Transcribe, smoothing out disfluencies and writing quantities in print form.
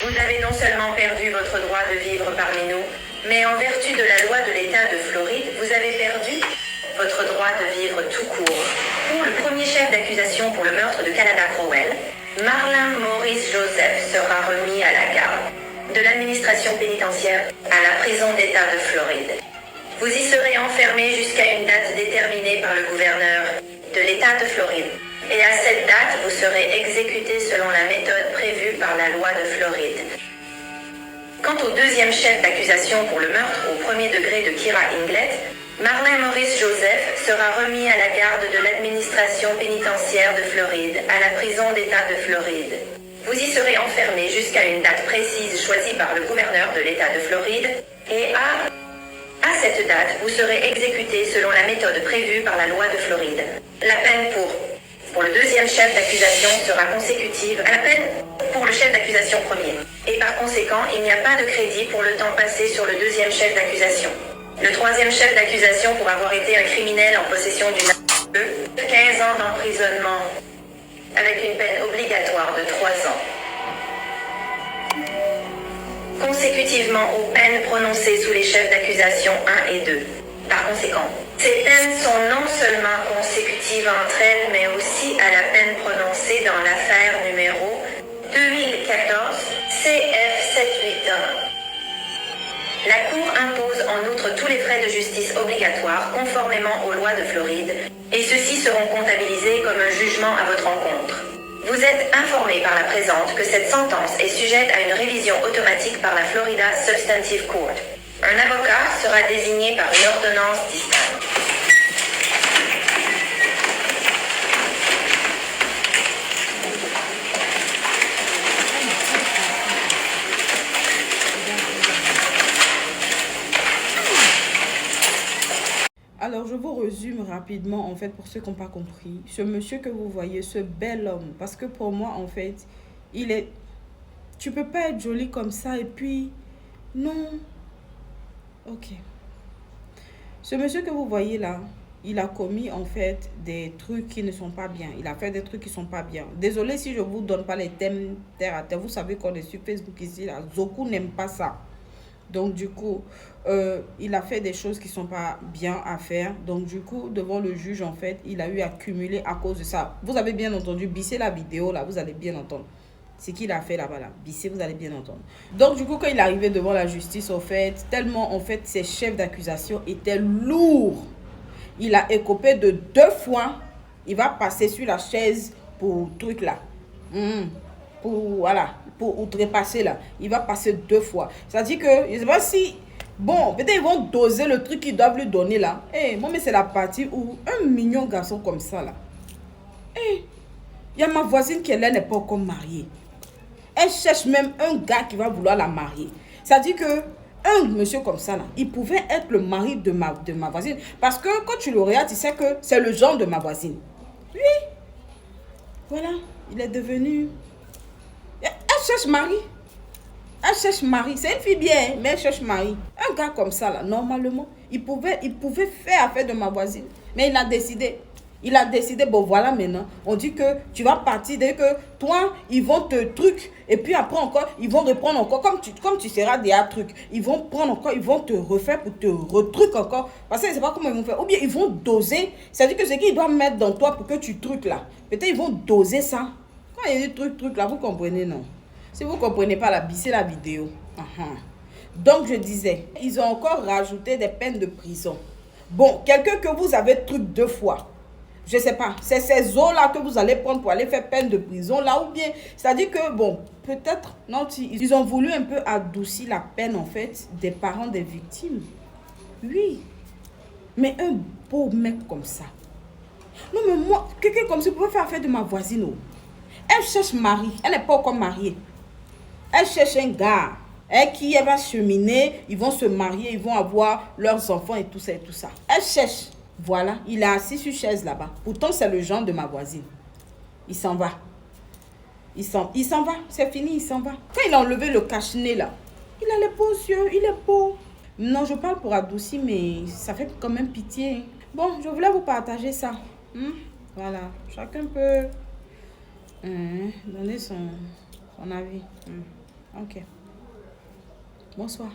Vous avez non seulement perdu votre droit de vivre parmi nous, mais en vertu de la loi de l'État de Floride, vous avez perdu votre droit de vivre tout court. Pour le premier chef d'accusation pour le meurtre de Canada Crowell, Marlin Maurice Joseph sera remis à la garde de l'administration pénitentiaire à la prison d'État de Floride. Vous y serez enfermé jusqu'à une date déterminée par le gouverneur de l'État de Floride. Et à cette date, vous serez exécuté selon la méthode prévue par la loi de Floride. Quant au deuxième chef d'accusation pour le meurtre au premier degré de Kira Inglett, Marlin Maurice Joseph sera remis à la garde de l'administration pénitentiaire de Floride à la prison d'État de Floride. Vous y serez enfermé jusqu'à une date précise choisie par le gouverneur de l'État de Floride et à cette date, vous serez exécuté selon la méthode prévue par la loi de Floride. La peine pour le deuxième chef d'accusation sera consécutive à la peine pour le chef d'accusation premier. Et par conséquent, il n'y a pas de crédit pour le temps passé sur le deuxième chef d'accusation. Le troisième chef d'accusation pour avoir été un criminel en possession d'une arme de 15 ans d'emprisonnement avec une peine obligatoire de 3 ans. Consécutivement aux peines prononcées sous les chefs d'accusation 1 et 2. Par conséquent, ces peines sont non seulement consécutives entre elles, mais aussi à la peine prononcée dans l'affaire numéro 2014 CF 781. La Cour impose en outre tous les frais de justice obligatoires conformément aux lois de Floride, et ceux-ci seront comptabilisés comme un jugement à votre encontre. Vous êtes informé par la présente que cette sentence est sujette à une révision automatique par la Florida Substantive Court. Un avocat sera désigné par une ordonnance distincte. Alors, je vous résume rapidement, en fait, pour ceux qui n'ont pas compris. Ce monsieur que vous voyez, ce bel homme, parce que pour moi, en fait, il est... Tu peux pas être joli comme ça et puis... Non. Ok. Ce monsieur que vous voyez là, il a commis, en fait, des trucs qui ne sont pas bien. Il a fait des trucs qui ne sont pas bien. Désolé si je ne vous donne pas les thèmes terre à terre. Vous savez qu'on est sur Facebook ici, là. Zoku n'aime pas ça. Donc, du coup, il a fait des choses qui ne sont pas bien à faire. Donc, du coup, devant le juge, en fait, il a eu à cumuler à cause de ça. Vous avez bien entendu, bissez la vidéo, là, vous allez bien entendre. Ce qu'il a fait là-bas, là. Bissez, vous allez bien entendre. Donc, du coup, quand il est arrivé devant la justice, en fait, tellement, en fait, ses chefs d'accusation étaient lourds. Il a écopé de 2 fois. Il va passer sur la chaise pour truc là. Pour outrepasser là, il va passer 2 fois. C'est-à-dire que, je ne sais pas si, bon, peut-être ils vont doser le truc qu'ils doivent lui donner là. Moi, mais c'est la partie où un mignon garçon comme ça là. Il y a ma voisine qui elle n'est pas encore mariée. Elle cherche même un gars qui va vouloir la marier. C'est-à-dire que, un monsieur comme ça là, il pouvait être le mari de ma voisine. Parce que quand tu le regardes, tu sais que c'est le genre de ma voisine. Oui. Voilà, il est devenu... Elle cherche mari. Elle cherche mari. C'est une fille bien, mais elle cherche mari. Un gars comme ça, là, normalement, il pouvait faire affaire de ma voisine. Mais il a décidé. Il a décidé, bon voilà maintenant, on dit que tu vas partir dès que toi, ils vont te truc. Et puis après encore, ils vont reprendre encore, comme tu seras déjà truc. Ils vont prendre encore, ils vont te refaire pour te retruc encore. Parce que je ne sais pas comment ils vont faire. Ou bien ils vont doser. C'est-à-dire que ce qu'ils doivent mettre dans toi pour que tu trucs là. Peut-être ils vont doser ça. Quand il y a des trucs là, vous comprenez, non? Si vous ne comprenez pas, la bissez la vidéo. Donc, je disais, ils ont encore rajouté des peines de prison. Bon, quelqu'un que vous avez truc 2 fois, je ne sais pas, c'est ces eaux-là que vous allez prendre pour aller faire peine de prison, là, ou bien, c'est-à-dire que, bon, peut-être, non, ils ont voulu un peu adoucir la peine, en fait, des parents des victimes. Oui, mais un beau mec comme ça. Non, mais moi, quelqu'un comme ça peut faire affaire de ma voisine, oh. Elle cherche mari, elle n'est pas encore mariée. Elle cherche un gars qui va cheminer, ils vont se marier, ils vont avoir leurs enfants et tout ça et tout ça. Elle cherche, voilà, il est assis sur chaise là-bas. Pourtant, c'est le genre de ma voisine. Il s'en va. Il s'en va, c'est fini, il s'en va. Quand il a enlevé le cache-nez là, il a les beaux yeux, il est beau. Non, je parle pour adoucir, mais ça fait quand même pitié. Bon, je voulais vous partager ça. Voilà, chacun peut donner son avis. Ok. Bonsoir.